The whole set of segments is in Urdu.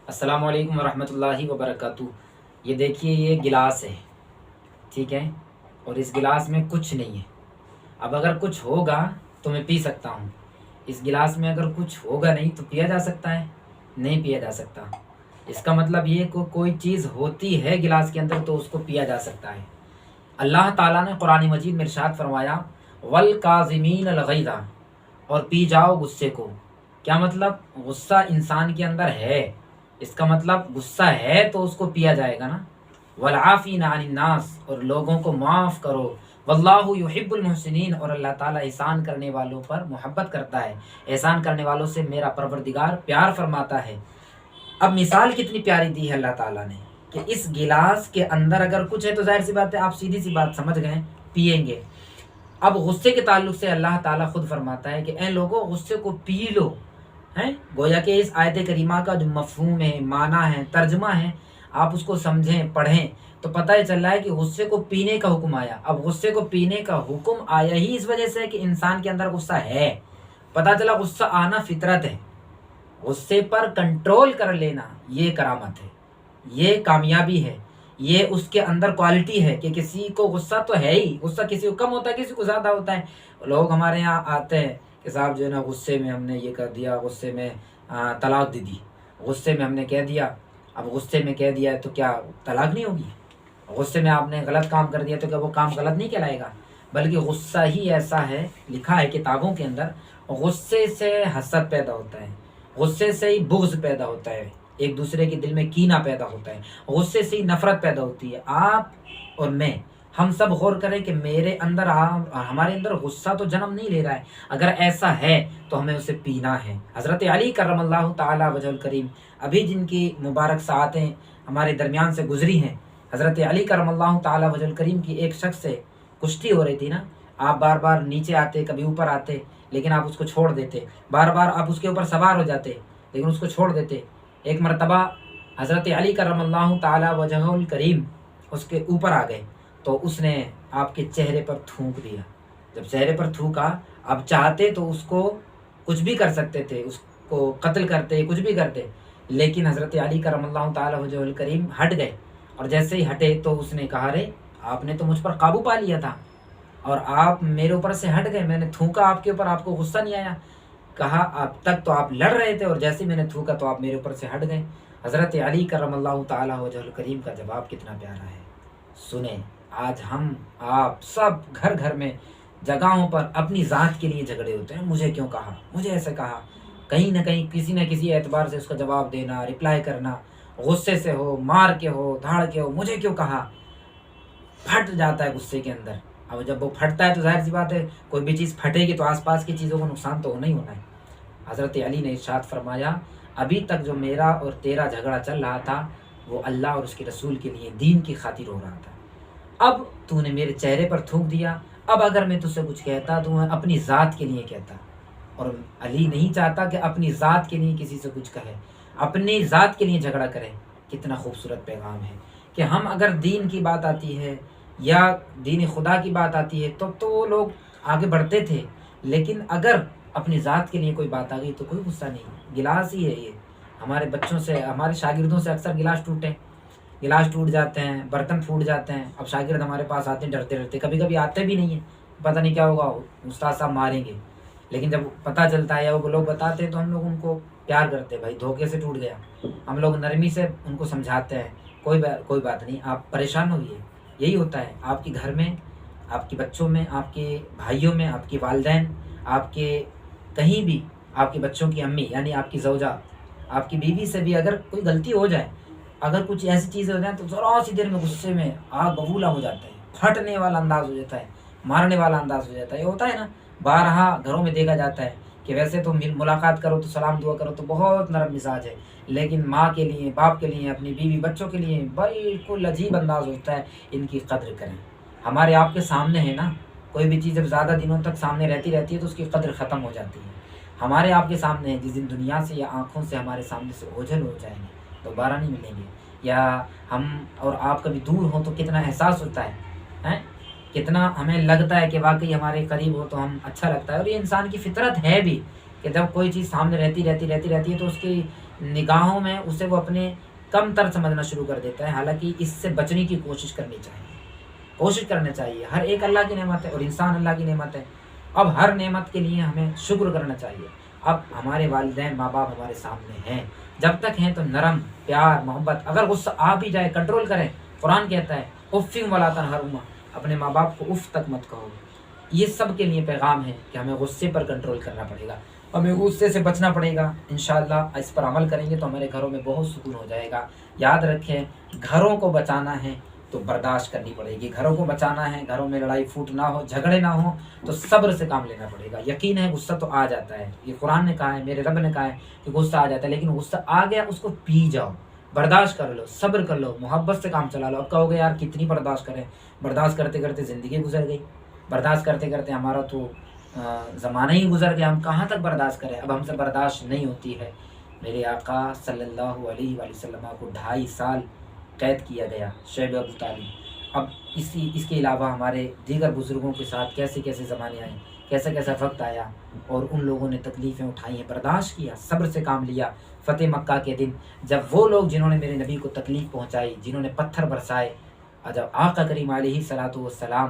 السلام علیکم ورحمۃ اللہ وبرکاتہ۔ یہ دیکھیے، یہ گلاس ہے، ٹھیک ہے، اور اس گلاس میں کچھ نہیں ہے۔ اب اگر کچھ ہوگا تو میں پی سکتا ہوں، اس گلاس میں اگر کچھ ہوگا نہیں تو پیا جا سکتا ہے؟ نہیں پیا جا سکتا۔ اس کا مطلب یہ کہ کوئی چیز ہوتی ہے گلاس کے اندر تو اس کو پیا جا سکتا ہے۔ اللہ تعالیٰ نے قرآن مجید میں ارشاد فرمایا وَالْقَاظِمِينَ الْغَيْظَ، اور پی جاؤ غصے کو۔ کیا مطلب؟ غصہ انسان کے اندر ہے، اس کا مطلب غصہ ہے تو اس کو پیا جائے گا نا۔ وَالْعَافِينَ عَنِ النَّاسِ، اور لوگوں کو معاف کرو۔ وَاللَّهُ يُحِبُّ الْمُحْسِنِينَ، اور اللہ تعالیٰ احسان کرنے والوں پر محبت کرتا ہے، احسان کرنے والوں سے میرا پروردگار پیار فرماتا ہے۔ اب مثال کتنی پیاری دی ہے اللہ تعالیٰ نے کہ اس گلاس کے اندر اگر کچھ ہے تو ظاہر سی بات ہے آپ سیدھی سی بات سمجھ گئے، پیئیں گے۔ اب غصے کے تعلق سے اللہ تعالیٰ خود فرماتا ہے کہ اے لوگوں، غصے کو پی لو، ہیں؟ گویا کہ اس آیت کریمہ کا جو مفہوم ہے، معنی ہے، ترجمہ ہے، آپ اس کو سمجھیں، پڑھیں تو پتہ ہی چل رہا ہے کہ غصے کو پینے کا حکم آیا۔ اب غصے کو پینے کا حکم آیا ہی اس وجہ سے کہ انسان کے اندر غصہ ہے۔ پتہ چلا غصہ آنا فطرت ہے۔ غصے پر کنٹرول کر لینا یہ کرامت ہے، یہ کامیابی ہے، یہ اس کے اندر کوالٹی ہے کہ کسی کو غصہ تو ہے ہی، غصہ کسی کو کم ہوتا ہے، کسی کو زیادہ ہوتا ہے۔ لوگ ہمارے یہاں آتے ہیں کہ صاحب جو ہے نا غصے میں ہم نے یہ کر دیا، غصے میں طلاق دے دی، غصے میں ہم نے کہہ دیا۔ اب غصے میں کہہ دیا ہے تو کیا طلاق نہیں ہوگی؟ غصے میں آپ نے غلط کام کر دیا تو کیا وہ کام غلط نہیں کہلائے گا؟ بلکہ غصہ ہی ایسا ہے، لکھا ہے کتابوں کے اندر، غصے سے حسد پیدا ہوتا ہے، غصے سے ہی بغض پیدا ہوتا ہے، ایک دوسرے کے دل میں کینہ پیدا ہوتا ہے، غصے سے ہی نفرت پیدا ہوتی ہے۔ آپ اور میں، ہم سب غور کریں کہ میرے اندر ہمارے اندر غصہ تو جنم نہیں لے رہا ہے، اگر ایسا ہے تو ہمیں اسے پینا ہے۔ حضرت علی کرم اللہ تعالی وجہ الکریم، ابھی جن کی مبارک ساعتیں ہمارے درمیان سے گزری ہیں، حضرت علی کرم اللہ تعالی وجہ الکریم کی ایک شخص سے کشتی ہو رہی تھی نا، آپ بار بار نیچے آتے، کبھی اوپر آتے، لیکن آپ اس کو چھوڑ دیتے، بار بار آپ اس کے اوپر سوار ہو جاتے لیکن اس کو چھوڑ دیتے۔ ایک مرتبہ حضرت علی کرم اللہ تعالی وجہ الکریم اس کے اوپر آ گئے تو اس نے آپ کے چہرے پر تھونک دیا۔ جب چہرے پر تھوکا، اب چاہتے تو اس کو کچھ بھی کر سکتے تھے، اس کو قتل کرتے، کچھ بھی کرتے، لیکن حضرت علی کرم اللہ تعالی وجہ الکریم ہٹ گئے، اور جیسے ہی ہٹے تو اس نے کہا رے آپ نے تو مجھ پر قابو پا لیا تھا اور آپ میرے اوپر سے ہٹ گئے، میں نے تھوکا آپ کے اوپر، آپ کو غصہ نہیں آیا؟ کہا اب تک تو آپ لڑ رہے تھے اور جیسے ہی میں نے تھوکا تو آپ میرے اوپر سے ہٹ گئے۔ حضرت علی کرم اللہ تعالی وجہ الکریم کا جواب کتنا پیارا ہے، سنیں۔ آج ہم آپ سب گھر گھر میں جگہوں پر اپنی ذات کے لیے جھگڑے ہوتے ہیں، مجھے کیوں کہا، مجھے ایسے کہا، کہیں نہ کہیں کسی نہ کسی اعتبار سے اس کا جواب دینا، رپلائی کرنا، غصے سے ہو، مار کے ہو، دھاڑ کے ہو، مجھے کیوں کہا، پھٹ جاتا ہے غصے کے اندر۔ اب جب وہ پھٹتا ہے تو ظاہر سی بات ہے کوئی بھی چیز پھٹے گی تو آس پاس کی چیزوں کو نقصان تو ہونا ہی ہونا ہے۔ حضرت علی نے ارشاد فرمایا ابھی تک جو میرا اور تیرا جھگڑا چل رہا تھا وہ اللہ اور اس کے رسول کے لیے، دین کی خاطر ہو رہا تھا، اب تو نے میرے چہرے پر تھوک دیا، اب اگر میں تجھ سے کچھ کہتا تو میں اپنی ذات کے لیے کہتا۔ اور علی نہیں چاہتا کہ اپنی ذات کے لیے کسی سے کچھ کہے، اپنی ذات کے لیے جھگڑا کرے۔ کتنا خوبصورت پیغام ہے کہ ہم اگر دین کی بات آتی ہے یا دین خدا کی بات آتی ہے تو وہ لوگ آگے بڑھتے تھے، لیکن اگر اپنی ذات کے لیے کوئی بات آ گئی تو کوئی غصہ نہیں۔ گلاس ہی ہے یہ، ہمارے بچوں سے، ہمارے شاگردوں سے اکثر گلاس ٹوٹے، گلاس ٹوٹ جاتے ہیں، برتن پھوٹ جاتے ہیں، اب شاگرد ہمارے پاس آتے ہیں ڈرتے ڈرتے، کبھی کبھی آتے بھی نہیں ہیں، پتہ نہیں کیا ہوگا، استاد صاحب ماریں گے، لیکن جب پتہ چلتا ہے یا وہ لوگ بتاتے ہیں تو ہم لوگ ان کو پیار کرتے ہیں، بھائی دھوکے سے ٹوٹ گیا، ہم لوگ نرمی سے ان کو سمجھاتے ہیں، کوئی بات نہیں، آپ پریشان ہوئیے۔ یہی ہوتا ہے آپ کے گھر میں، آپ کے بچوں میں، آپ کے بھائیوں میں، آپ کے والدین، آپ کے کہیں بھی، آپ کے بچوں کی امی یعنی آپ کی زوجہ، آپ کی بیوی سے بھی اگر کوئی غلطی ہو جائے، اگر کچھ ایسی چیزیں ہو جائیں تو ذرا سی دیر میں غصے میں آگ ببولا ہو جاتا ہے، پھٹنے والا انداز ہو جاتا ہے، مارنے والا انداز ہو جاتا ہے۔ یہ ہوتا ہے نا، بارہا گھروں میں دیکھا جاتا ہے کہ ویسے تو ملاقات کرو تو سلام دعا کرو تو بہت نرم مزاج ہے، لیکن ماں کے لیے، باپ کے لیے، اپنی بیوی بچوں کے لیے بالکل عجیب انداز ہوتا ہے۔ ان کی قدر کریں، ہمارے آپ کے سامنے ہے نا، کوئی بھی چیز جب زیادہ دنوں تک سامنے رہتی ہے تو اس کی قدر ختم ہو جاتی ہے۔ ہمارے آپ کے سامنے ہے، جس دن دنیا سے یا آنکھوں سے ہمارے سامنے سے اوجھل ہو جائیں گے، دوبارہ نہیں ملیں گے، یا ہم اور آپ کبھی دور ہوں تو کتنا احساس ہوتا ہے، کتنا ہمیں لگتا ہے کہ واقعی ہمارے قریب ہو تو اچھا لگتا ہے۔ اور یہ انسان کی فطرت ہے بھی کہ جب کوئی چیز سامنے رہتی ہے تو اس کی نگاہوں میں اسے وہ اپنے کم تر سمجھنا شروع کر دیتا ہے، حالانکہ اس سے بچنے کی کوشش کرنی چاہیے، کوشش کرنا چاہیے۔ ہر ایک اللہ کی نعمت ہے اور انسان اللہ کی نعمت ہے۔ اب ہر نعمت کے لیے ہمیں شکر کرنا چاہیے۔ اب ہمارے والدین ماں باپ ہمارے سامنے ہیں، جب تک ہیں تو نرم پیار محبت، اگر غصہ آ بھی جائے کنٹرول کریں۔ قرآن کہتا ہے اف ولا تنہرہما، اپنے ماں باپ کو اف تک مت کہو۔ یہ سب کے لیے پیغام ہے کہ ہمیں غصے پر کنٹرول کرنا پڑے گا، ہمیں غصے سے بچنا پڑے گا۔ انشاءاللہ اس پر عمل کریں گے تو ہمارے گھروں میں بہت سکون ہو جائے گا۔ یاد رکھیں، گھروں کو بچانا ہے تو برداشت کرنی پڑے گی، گھروں کو بچانا ہے، گھروں میں لڑائی پھوٹ نہ ہو، جھگڑے نہ ہوں تو صبر سے کام لینا پڑے گا۔ یقین ہے غصہ تو آ جاتا ہے، یہ قرآن نے کہا ہے، میرے رب نے کہا ہے کہ غصہ آ جاتا ہے، لیکن غصہ آ گیا اس کو پی جاؤ، برداشت کر لو، صبر کر لو، محبت سے کام چلا لو۔ اب کہو گے یار کتنی برداشت کریں، برداشت کرتے کرتے زندگی گزر گئی، برداشت کرتے کرتے ہمارا تو زمانہ ہی گزر گیا، ہم کہاں تک برداشت کریں، اب ہم سے برداشت نہیں ہوتی ہے۔ میرے آقا صلی اللہ علیہ وآلہ وسلم کو 2.5 سال قید کیا گیا، شعیب ابو طالب۔ اب اس کے علاوہ ہمارے دیگر بزرگوں کے ساتھ کیسے کیسے زمانے آئے، کیسا کیسا وقت آیا اور ان لوگوں نے تکلیفیں اٹھائی ہیں، برداشت کیا، صبر سے کام لیا۔ فتح مکہ کے دن جب وہ لوگ جنہوں نے میرے نبی کو تکلیف پہنچائی، جنہوں نے پتھر برسائے، اور جب آقا کریم علیہ الصلوۃ والسلام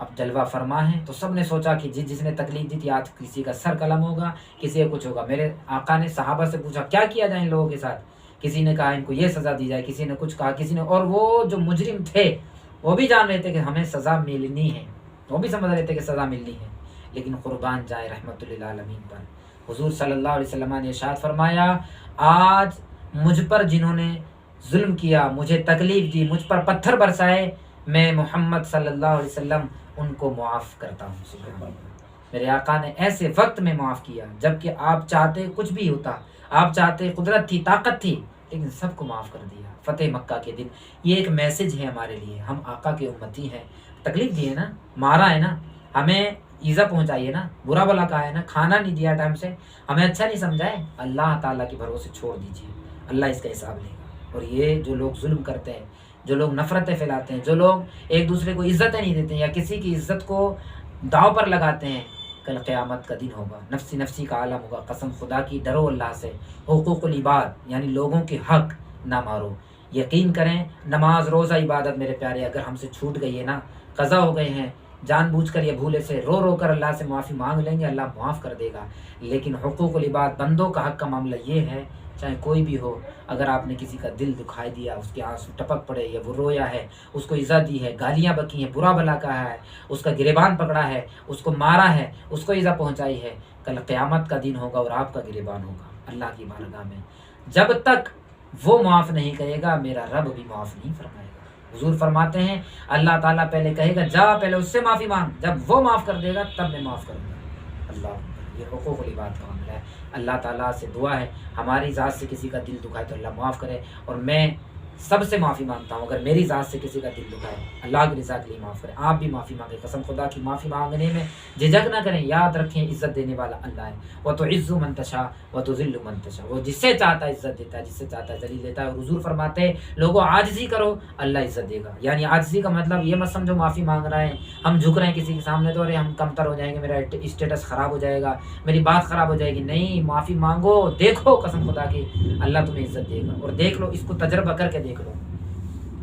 اب جلوہ فرما ہے تو سب نے سوچا کہ جس نے تکلیف دی تھی آج کسی کا سر قلم ہوگا، کسی کا کچھ ہوگا۔ میرے آقا نے صحابہ سے پوچھا کیا کیا جائے ان لوگوں کے ساتھ، کسی نے کہا ان کو یہ سزا دی جائے، کسی نے کچھ کہا، کسی نے، اور وہ جو مجرم تھے وہ بھی جان رہے تھے کہ ہمیں سزا ملنی ہے، وہ بھی سمجھ رہے تھے کہ سزا ملنی ہے، لیکن قربان جائے رحمت للعالمین پر حضور صلی اللہ علیہ وسلم نے ارشاد فرمایا آج مجھ پر جنہوں نے ظلم کیا، مجھے تکلیف دی، مجھ پر پتھر برسائے، میں محمد صلی اللہ علیہ وسلم ان کو معاف کرتا ہوں۔ سبحان اللہ، میرے آقا نے ایسے وقت میں معاف کیا جبکہ آپ چاہتے کچھ بھی ہوتا، آپ چاہتے قدرت تھی، طاقت تھی، لیکن سب کو معاف کر دیا فتح مکہ کے دن۔ یہ ایک میسج ہے ہمارے لیے، ہم آقا کے امتی ہیں، تکلیف دی ہے نا، مارا ہے نا، ہمیں ایزا پہنچائی ہے نا، برا بلا کہا ہے نا، کھانا نہیں دیا ٹائم سے، ہمیں اچھا نہیں سمجھائے، اللہ تعالیٰ کے بھروسے چھوڑ دیجیے، اللہ اس کا حساب لے گا۔ اور یہ جو لوگ ظلم کرتے ہیں، جو لوگ نفرتیں پھیلاتے ہیں، جو لوگ ایک دوسرے کو عزتیں نہیں دیتے ہیں یا کسی کی عزت کو داؤ پر لگاتے ہیں، کل قیامت کا دن ہوگا، نفسی نفسی کا عالم ہوگا۔ قسم خدا کی ڈرو اللہ سے، حقوق العباد یعنی لوگوں کے حق نہ مارو۔ یقین کریں نماز روزہ عبادت میرے پیارے اگر ہم سے چھوٹ گئی ہے نا، قضا ہو گئے ہیں، جان بوجھ کر یا بھولے سے رو رو کر اللہ سے معافی مانگ لیں گے، اللہ معاف کر دے گا۔ لیکن حقوق العباد بندوں کا حق کا معاملہ یہ ہے، چاہے کوئی بھی ہو، اگر آپ نے کسی کا دل دکھائی دیا، اس کے آنسو ٹپک پڑے یا وہ رویا ہے، اس کو ایذا دی ہے، گالیاں بکی ہیں، برا بلا کہا ہے، اس کا گریبان پکڑا ہے، اس کو مارا ہے، اس کو ایذا پہنچائی ہے، کل قیامت کا دن ہوگا اور آپ کا گریبان ہوگا اللہ کی بارگاہ میں۔ جب تک وہ معاف نہیں کرے گا میرا رب بھی معاف نہیں فرمائے گا۔ حضور فرماتے ہیں اللہ تعالیٰ پہلے کہے گا جا پہلے اس سے معافی مانگ، جب وہ معاف کر دے گا تب میں معاف کروں گا۔ اللہ، یہ حقوق العباد کا معاملہ ہے۔ اللہ تعالیٰ سے دعا ہے ہماری ذات سے کسی کا دل دکھائے تو اللہ معاف کرے، اور میں سب سے معافی مانگتا ہوں اگر میری ذات سے کسی کا دل دکھائے، اللہ کی رضا کے لیے معاف کرے۔ آپ بھی معافی مانگیں، قسم خدا کی معافی مانگنے میں جھجک نہ کریں، یاد رکھیں عزت دینے والا اللہ ہے، وَتُعِزُّ مَن تَشَاءُ وَتُذِلُّ مَن تَشَاءُ، وہ جس سے چاہتا ہے عزت دیتا ہے، جس سے چاہتا ہے ذلیل دیتا ہے۔ اور حضور فرماتے ہیں لوگوں عاجزی کرو اللہ عزت دے گا، یعنی عاجزی کا مطلب یہ مت سمجھو معافی مانگ رہے ہیں ہم جھک رہے ہیں کسی کے سامنے تو ارے ہم کمتر ہو جائیں گے، میرا اسٹیٹس خراب ہو جائے گا، میری بات خراب ہو جائے گی۔ نہیں، معافی مانگو، دیکھو قسم خدا کی اللہ تمہیں عزت دے گا۔ اور دیکھ لو، اس کو تجربہ کر کے دیکھ لو،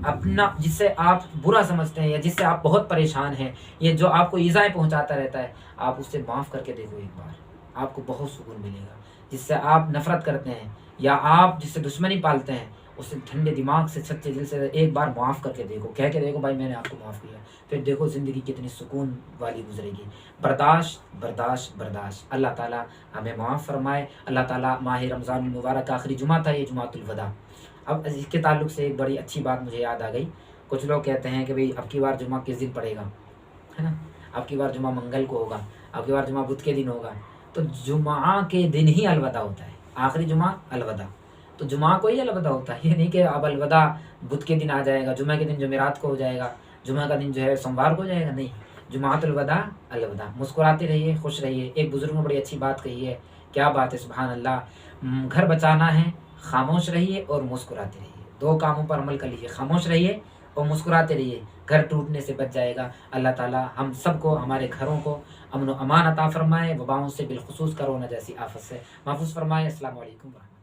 اپنا جس سے آپ برا سمجھتے ہیں یا جس سے آپ بہت پریشان ہیں، یہ جو آپ کو ایذائیں پہنچاتا رہتا ہے، آپ اس سے معاف کر کے دیکھو ایک بار، آپ کو بہت سکون ملے گا۔ جس سے آپ نفرت کرتے ہیں یا آپ جس سے دشمنی پالتے ہیں، اسے ٹھنڈے دماغ سے سچے دل سے ایک بار معاف کر کے دیکھو، کہہ کے دیکھو بھائی میں نے آپ کو معاف کیا، پھر دیکھو زندگی کتنی سکون والی گزرے گی۔ برداشت برداشت برداشت، اللہ تعالیٰ ہمیں معاف فرمائے۔ اللہ تعالیٰ ماہ رمضان المبارک آخری جمعہ تھا، یہ جمعۃ الوداع۔ اب اس کے تعلق سے ایک بڑی اچھی بات مجھے یاد آ گئی۔ کچھ لوگ کہتے ہیں کہ بھئی اب کی بار جمعہ کس دن پڑے گا، ہے نا، اب کی بار جمعہ منگل کو ہوگا، اب کی بار جمعہ بدھ کے دن ہوگا، تو جمعہ کے دن ہی الوداع ہوتا ہے، آخری جمعہ الوداع، تو جمعہ کو ہی الوداع ہوتا ہے، یہ نہیں کہ اب الوداع بدھ کے دن آ جائے گا، جمعہ کے دن جمعرات کو ہو جائے گا، جمعہ کا دن جو ہے سوموار کو ہو جائے گا، نہیں، جمعۃ الوداع الوداع۔ مسکراتے رہیے، خوش رہیے۔ ایک بزرگ نے بڑی اچھی بات کہی ہے، کیا بات ہے، سبحان اللہ، گھر بچانا ہے، خاموش رہیے اور مسکراتے رہیے، دو کاموں پر عمل کر لیجیے، خاموش رہیے اور مسکراتے رہیے، گھر ٹوٹنے سے بچ جائے گا۔ اللہ تعالیٰ ہم سب کو، ہمارے گھروں کو امن و امان عطا فرمائے، وباؤں سے بالخصوص کرونا جیسی آفت سے محفوظ فرمائے۔ السلام علیکم ورحمۃ اللہ۔